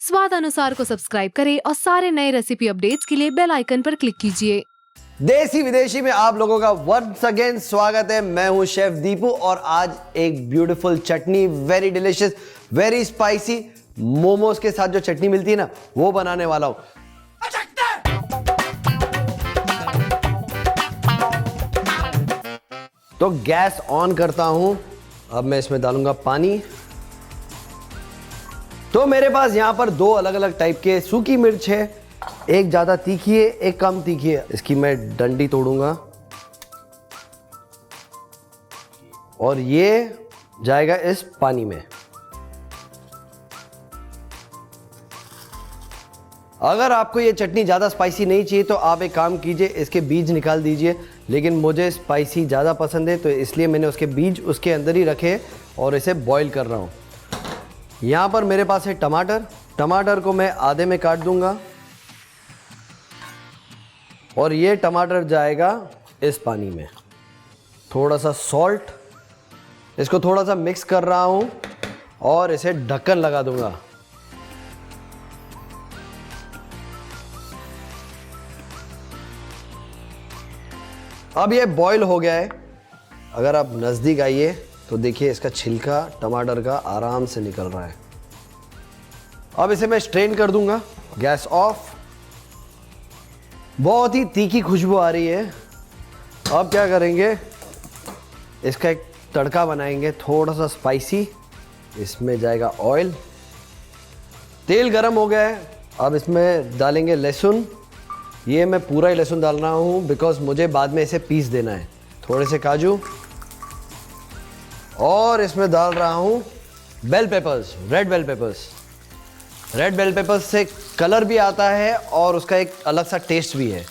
स्वाद अनुसार को सब्सक्राइब करें और सारे नए रेसिपी अपडेट्स के लिए बेल आइकन पर क्लिक कीजिए। देसी विदेशी में आप लोगों का वंस अगेन स्वागत है। मैं हूं शेफ दीपू और आज एक beautiful chutney, very delicious, very spicy momos के साथ जो चटनी मिलती है ना, वो बनाने वाला हूं। तो गैस ऑन करता हूं। अब मैं इसमें डालूंगा पानी। तो मेरे पास यहां पर दो अलग अलग टाइप के सूखी मिर्च है, एक ज्यादा तीखी है, एक कम तीखी है। इसकी मैं डंडी तोड़ूंगा और ये जाएगा इस पानी में। अगर आपको ये चटनी ज़्यादा स्पाइसी नहीं चाहिए तो आप एक काम कीजिए, इसके बीज निकाल दीजिए। लेकिन मुझे स्पाइसी ज़्यादा पसंद है तो इसलिए मैंने उसके बीज उसके अंदर ही रखे और इसे बॉईल कर रहा हूँ। यहाँ पर मेरे पास है टमाटर। टमाटर को मैं आधे में काट दूंगा और ये टमाटर जाएगा इस पानी में। थोड़ा सा सॉल्ट, इसको थोड़ा सा मिक्स कर रहा हूँ और इसे ढक्कन लगा दूंगा। अब ये बॉईल हो गया है। अगर आप नज़दीक आइए तो देखिए इसका छिलका टमाटर का आराम से निकल रहा है। अब इसे मैं स्ट्रेन कर दूंगा। Gas off. बहुत ही तीखी खुशबू आ रही है। अब क्या करेंगे, इसका एक तड़का बनाएंगे थोड़ा सा स्पाइसी। इसमें जाएगा ऑयल। तेल गरम हो गया है। अब इसमें डालेंगे लहसुन। ये मैं पूरा ही लहसुन डाल रहा हूँ बिकॉज मुझे बाद में इसे पीस देना है। थोड़े से काजू और इसमें डाल रहा हूँ bell peppers, red bell peppers. Red bell peppers से कलर भी आता है और उसका एक अलग सा टेस्ट भी है।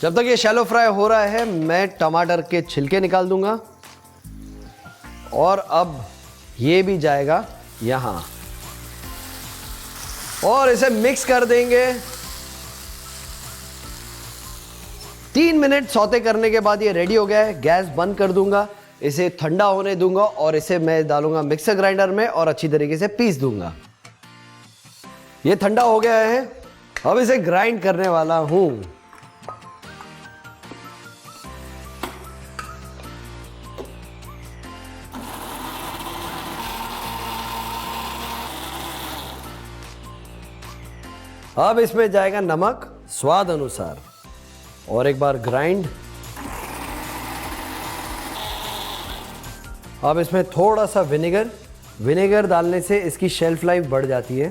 जब तक ये शैलो फ्राई हो रहा है मैं टमाटर के छिलके निकाल दूंगा और अब ये भी जाएगा यहां और इसे मिक्स कर देंगे। 3 मिनट सौते करने के बाद ये रेडी हो गया है। गैस बंद कर दूंगा, इसे ठंडा होने दूंगा और इसे मैं डालूंगा मिक्सर ग्राइंडर में और अच्छी तरीके से पीस दूंगा। ये ठंडा हो गया है। अब इसे ग्राइंड करने वाला हूं। अब इसमें जाएगा नमक स्वाद अनुसार और एक बार ग्राइंड। अब इसमें थोड़ा सा विनेगर। विनेगर डालने से इसकी शेल्फ लाइफ बढ़ जाती है।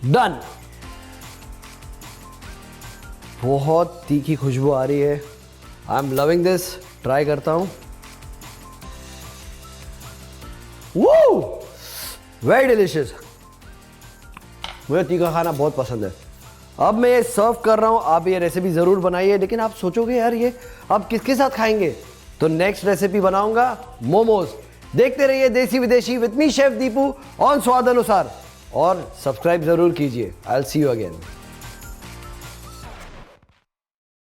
डन। बहुत तीखी खुशबू आ रही है। I am loving this. Try करता हूं। वो वेरी डिलीशियस। मुझे तीखा खाना बहुत पसंद है। अब मैं ये सर्व कर रहा हूँ। आप ये रेसिपी ज़रूर बनाइए। लेकिन आप सोचोगे यार ये आप किसके साथ खाएंगे, तो नेक्स्ट रेसिपी बनाऊंगा मोमोज। देखते रहिए देसी विदेशी with me chef Deepu on स्वाद अनुसार और सब्सक्राइब ज़रूर कीजिए। I will see you again.